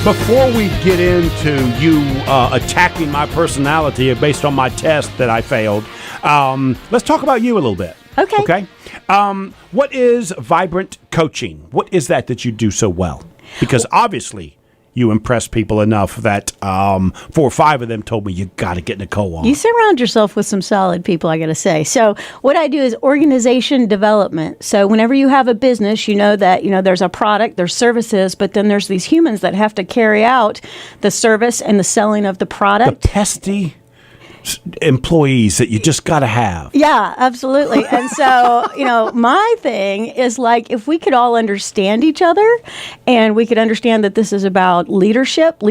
Before we get into you attacking my personality based on my test that I failed, let's talk about you a little bit. Okay. What is Vibrant Coaching? What is that you do so well? Because obviously you impress people enough that 4 or 5 of them told me you got to get Nicole on. You surround yourself with some solid people, I got to say. So what I do is organization development. So whenever you have a business, you know that, there's a product, there's services, but then there's these humans that have to carry out the service and the selling of the product. The pesty employees that you just got to have. Yeah, absolutely. And so, my thing is like, if we could all understand each other and we could understand that this is about leadership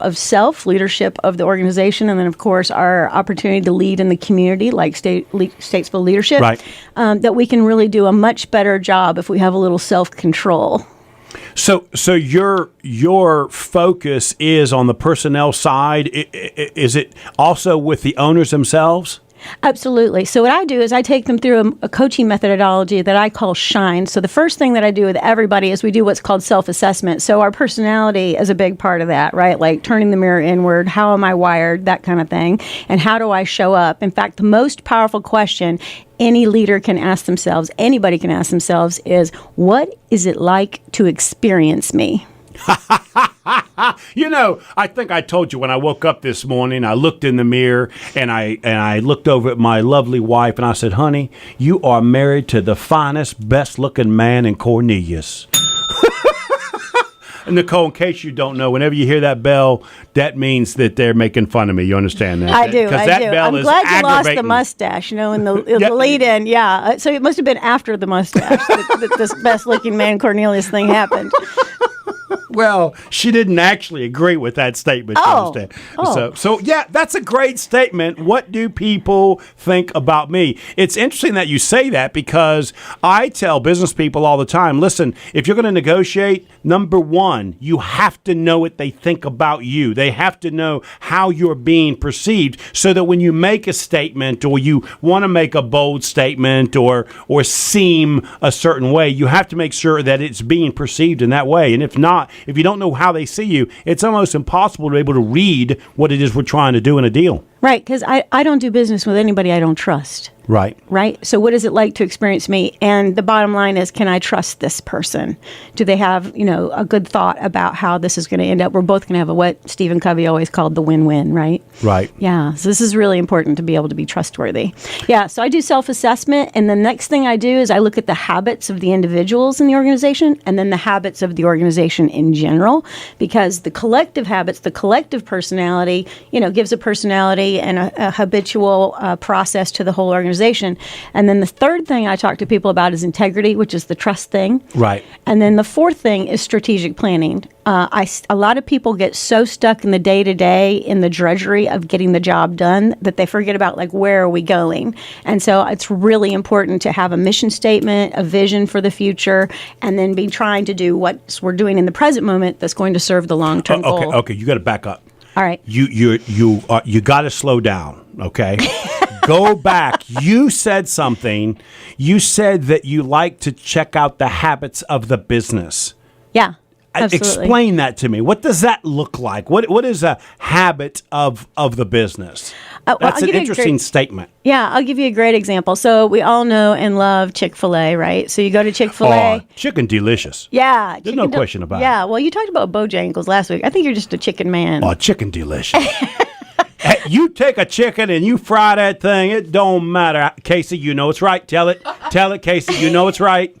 of self, leadership of the organization, and then, of course, our opportunity to lead in the community, like Statesville leadership, right. That we can really do a much better job if we have a little self-control. So your focus is on the personnel side. Is it also with the owners themselves? Absolutely. So what I do is I take them through a coaching methodology that I call SHINE. So the first thing that I do with everybody is we do what's called self-assessment. So our personality is a big part of that, right? Like turning the mirror inward, how am I wired, that kind of thing. And how do I show up? In fact, the most powerful question any leader can ask themselves, anybody can ask themselves is, what is it like to experience me? I think I told you when I woke up this morning, I looked in the mirror and I looked over at my lovely wife and I said, honey, you are married to the finest, best looking man in Cornelius. Nicole, in case you don't know, whenever you hear that bell, that means that they're making fun of me. You understand that? I do. Because that bell I'm is glad you lost the aggravating. mustache, in the lead-in. Yeah. So it must have been after the mustache that this best-looking man Cornelius thing happened. Well, she didn't actually agree with that statement. You understand? So yeah, that's a great statement. What do people think about me? It's interesting that you say that because I tell business people all the time, listen, if you're going to negotiate, number one, you have to know what they think about you. They have to know how you're being perceived so that when you make a statement or you want to make a bold statement or seem a certain way, you have to make sure that it's being perceived in that way. And if not, if you don't know how they see you, it's almost impossible to be able to read what it is we're trying to do in a deal. Right, because I don't do business with anybody I don't trust. Right. So what is it like to experience me? And the bottom line is, can I trust this person? Do they have, a good thought about how this is going to end up? We're both going to have what Stephen Covey always called the win-win, right? Right. Yeah. So this is really important to be able to be trustworthy. Yeah. So I do self-assessment. And the next thing I do is I look at the habits of the individuals in the organization and then the habits of the organization in general, because the collective habits, the collective personality, gives a personality and a habitual process to the whole organization. And then the third thing I talk to people about is integrity, which is the trust thing. Right. And then the fourth thing is strategic planning. A lot of people get so stuck in the day-to-day, in the drudgery of getting the job done, that they forget about, where are we going? And so it's really important to have a mission statement, a vision for the future, and then be trying to do what we're doing in the present moment that's going to serve the long-term goal. Okay, you got to back up. All right. You got to slow down, okay? Go back. You said something. You said that you like to check out the habits of the business. Yeah, absolutely. Explain that to me. What does that look like? What is a habit of the business? That's an interesting statement. Yeah, I'll give you a great example. So we all know and love Chick-fil-A, right? So you go to Chick-fil-A. Oh, chicken delicious. Yeah. There's no question about it. Yeah, well, you talked about Bojangles last week. I think you're just a chicken man. Oh, chicken delicious. Hey, you take a chicken and you fry that thing. It don't matter. Casey, you know it's right. Tell it. Tell it, Casey. You know it's right.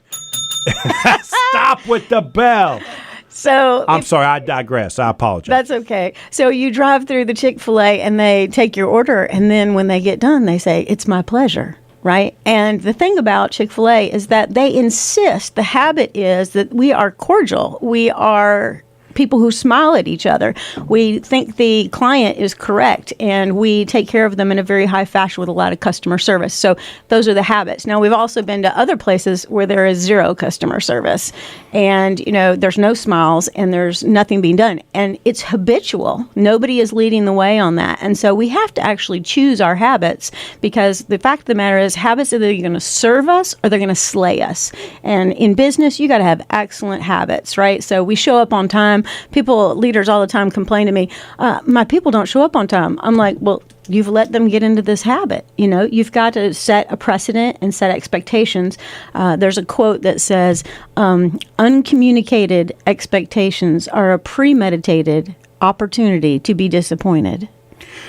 Stop with the bell. So I'm sorry, I digress. I apologize. That's okay. So you drive through the Chick-fil-A and they take your order, and then when they get done, they say, "It's my pleasure." Right? And the thing about Chick-fil-A is that they insist, the habit is that we are cordial. We are people who smile at each other. We think the client is correct, and we take care of them in a very high fashion with a lot of customer service. So those are the habits. Now, we've also been to other places where there is zero customer service, and there's no smiles and there's nothing being done, and it's habitual. Nobody is leading the way on that. And so we have to actually choose our habits, because the fact of the matter is, habits are either going to serve us or they're going to slay us. And in business, you got to have excellent habits, right? So we show up on time. leaders all the time complain to me, my people don't show up on time. I'm like, well, you've let them get into this habit. You've got to set a precedent and set expectations. There's a quote that says, uncommunicated expectations are a premeditated opportunity to be disappointed.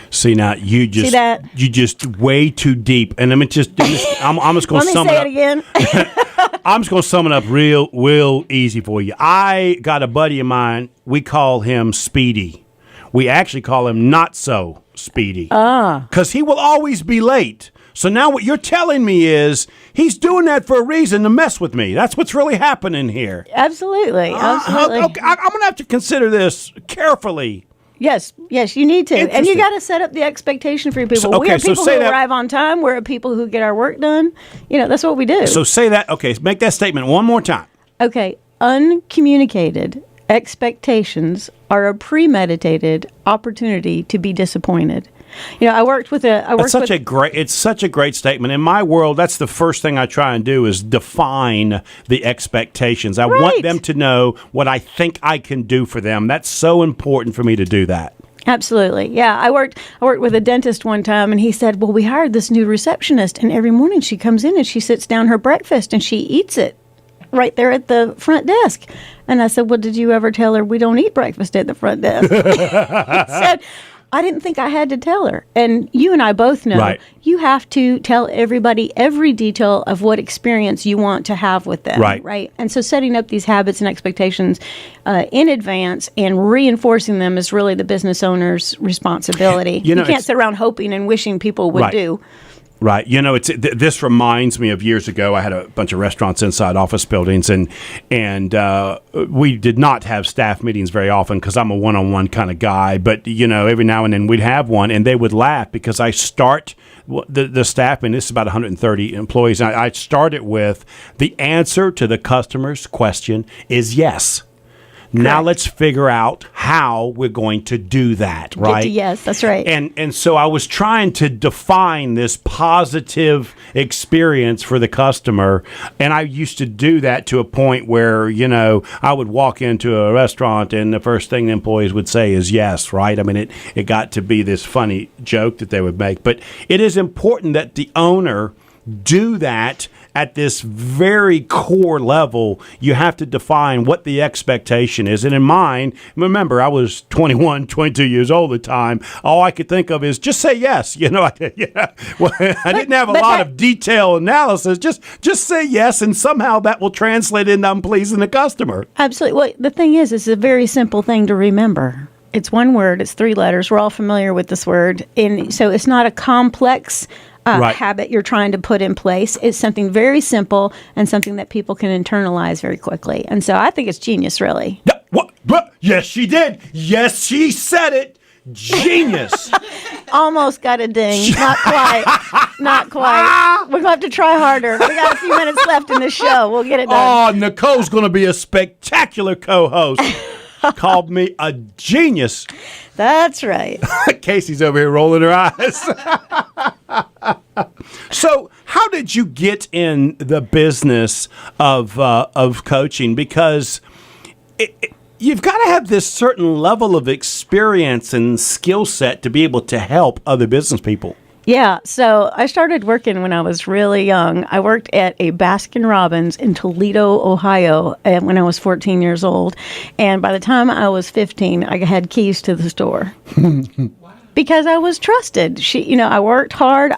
See, now you just way too deep. And let me just do this. I'm just going to sum it up. Let me say it again. I'm just going to sum it up real easy for you. I got a buddy of mine. We call him Speedy. We actually call him Not So Speedy. Because he will always be late. So now what you're telling me is he's doing that for a reason to mess with me. That's what's really happening here. Absolutely. Okay, I'm going to have to consider this carefully. Yes, you need to. And you got to set up the expectation for your people. We are people who arrive on time. We're people who get our work done. That's what we do. So say that. Okay, make that statement one more time. Okay, uncommunicated expectations are a premeditated opportunity to be disappointed. It's such a great statement. In my world, that's the first thing I try and do is define the expectations. I want them to know what I think I can do for them. That's so important for me to do that. Absolutely. Yeah. I worked with a dentist one time, and he said, well, we hired this new receptionist, and every morning she comes in and she sits down her breakfast and she eats it right there at the front desk. And I said, well, did you ever tell her we don't eat breakfast at the front desk? He said, I didn't think I had to tell her. And you and I both know you have to tell everybody every detail of what experience you want to have with them. Right. And so setting up these habits and expectations in advance and reinforcing them is really the business owner's responsibility. You can't sit around hoping and wishing people would do. Right. This reminds me of years ago. I had a bunch of restaurants inside office buildings, and we did not have staff meetings very often because I'm a one-on-one kind of guy. But, every now and then we'd have one, and they would laugh because I start the staff, and this is about 130 employees, and I start it with the answer to the customer's question is yes. Now let's figure out how we're going to do that, right? Yes, that's right. And so I was trying to define this positive experience for the customer, and I used to do that to a point where, I would walk into a restaurant and the first thing the employees would say is yes, right? I mean, it got to be this funny joke that they would make. But it is important that the owner do that at this very core level. You have to define what the expectation is. And in mine, remember, I was 21, 22 years old at the time. All I could think of is just say yes. I didn't have a lot of detailed analysis. Just say yes, and somehow that will translate into I'm pleasing the customer. Absolutely. Well, the thing is, it's a very simple thing to remember. It's one word. It's 3 letters. We're all familiar with this word. And so it's not a complex habit you're trying to put in place. It's something very simple and something that people can internalize very quickly. And so I think it's genius, really. What? Yes, she did. Yes, she said it. Genius. Almost got a ding. Not quite. Not quite. We're going to have to try harder. We got a few minutes left in the show. We'll get it done. Oh, Nicole's going to be a spectacular co-host. Called me a genius. That's right. Casey's over here rolling her eyes. So, how did you get in the business of coaching? Because you've got to have this certain level of experience and skill set to be able to help other business people. Yeah, so I started working when I was really young. I worked at a Baskin-Robbins in Toledo, Ohio, when I was 14 years old. And by the time I was 15, I had keys to the store. Because I was trusted. I worked hard.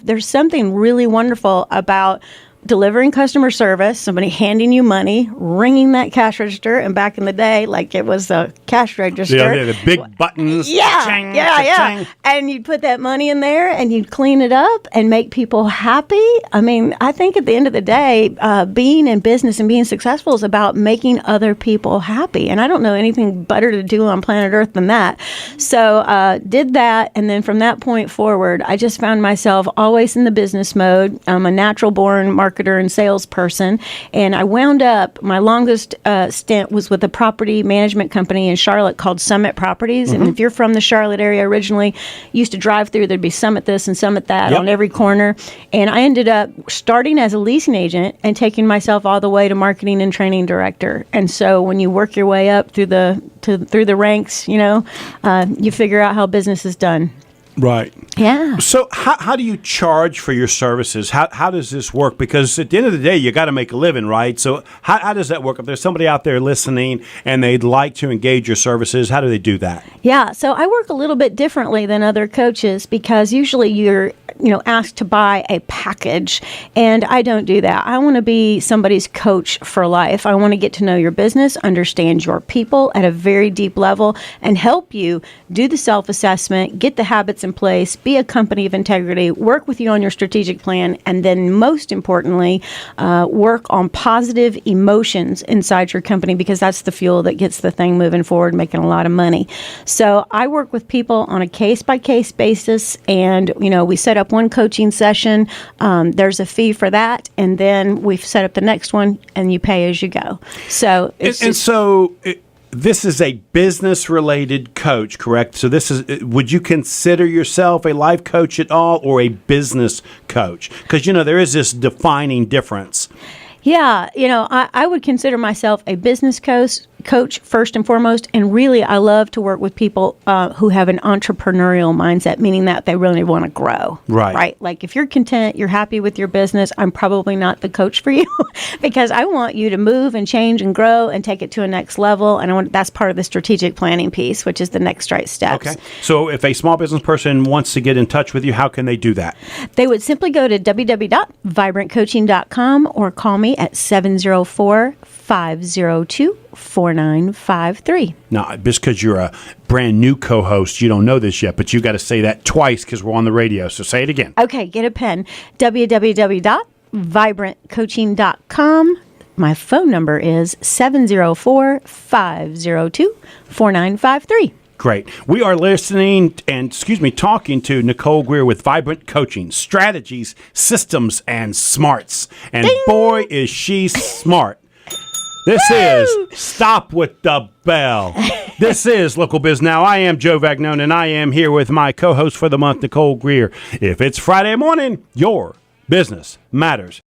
There's something really wonderful about delivering customer service, somebody handing you money, ringing that cash register, and back in the day, like it was a cash register. Yeah, the big buttons. Yeah, cha-ching, yeah. cha-ching. And you'd put that money in there, and you'd clean it up and make people happy. I mean, I think at the end of the day, being in business and being successful is about making other people happy. And I don't know anything better to do on planet Earth than that. So did that, and then from that point forward, I just found myself always in the business mode. I'm a natural-born marketer. marketer and salesperson. And I wound up, my longest stint was with a property management company in Charlotte called Summit Properties. And if you're from the Charlotte area originally, used to drive through, there'd be Summit this and Summit that on every corner. And I ended up starting as a leasing agent and taking myself all the way to marketing and training director. And so when you work your way up through the ranks, you figure out how business is done. Right. Yeah. So how do you charge for your services? How does this work? Because at the end of the day, you got to make a living, right? So how does that work? If there's somebody out there listening and they'd like to engage your services, how do they do that? Yeah. So I work a little bit differently than other coaches because usually you're asked to buy a package, and I don't do that. I want to be somebody's coach for life. I want to get to know your business, understand your people at a very deep level, and help you do the self-assessment, get the habits in place, be a company of integrity, work with you on your strategic plan, and then most importantly, work on positive emotions inside your company, because that's the fuel that gets the thing moving forward, making a lot of money. So I work with people on a case-by-case basis, and we set up one coaching session. There's a fee for that, and then we've set up the next one, and you pay as you go. So this is a business-related coach, correct? So would you consider yourself a life coach at all, or a business coach? Because, there is this defining difference. Yeah, I would consider myself a business coach first and foremost, and really I love to work with people who have an entrepreneurial mindset, meaning that they really want to grow. Right. Like if you're content, you're happy with your business, I'm probably not the coach for you because I want you to move and change and grow and take it to a next level, and that's part of the strategic planning piece, which is the next right steps. Okay. So if a small business person wants to get in touch with you, how can they do that? They would simply go to www.vibrantcoaching.com or call me at 704-502-4953. Now, just because you're a brand new co-host, you don't know this yet, but you got to say that twice because we're on the radio. So say it again. Okay, get a pen. www.vibrantcoaching.com. My phone number is 704-502-4953. Great. We are talking to Nicole Greer with Vibrant Coaching, Strategies, Systems, and Smarts. And Ding! Boy, is she smart. This is Stop with the Bell. This is Local Biz Now. I am Joe Vagnone, and I am here with my co-host for the month, Nicole Greer. If it's Friday morning, your business matters.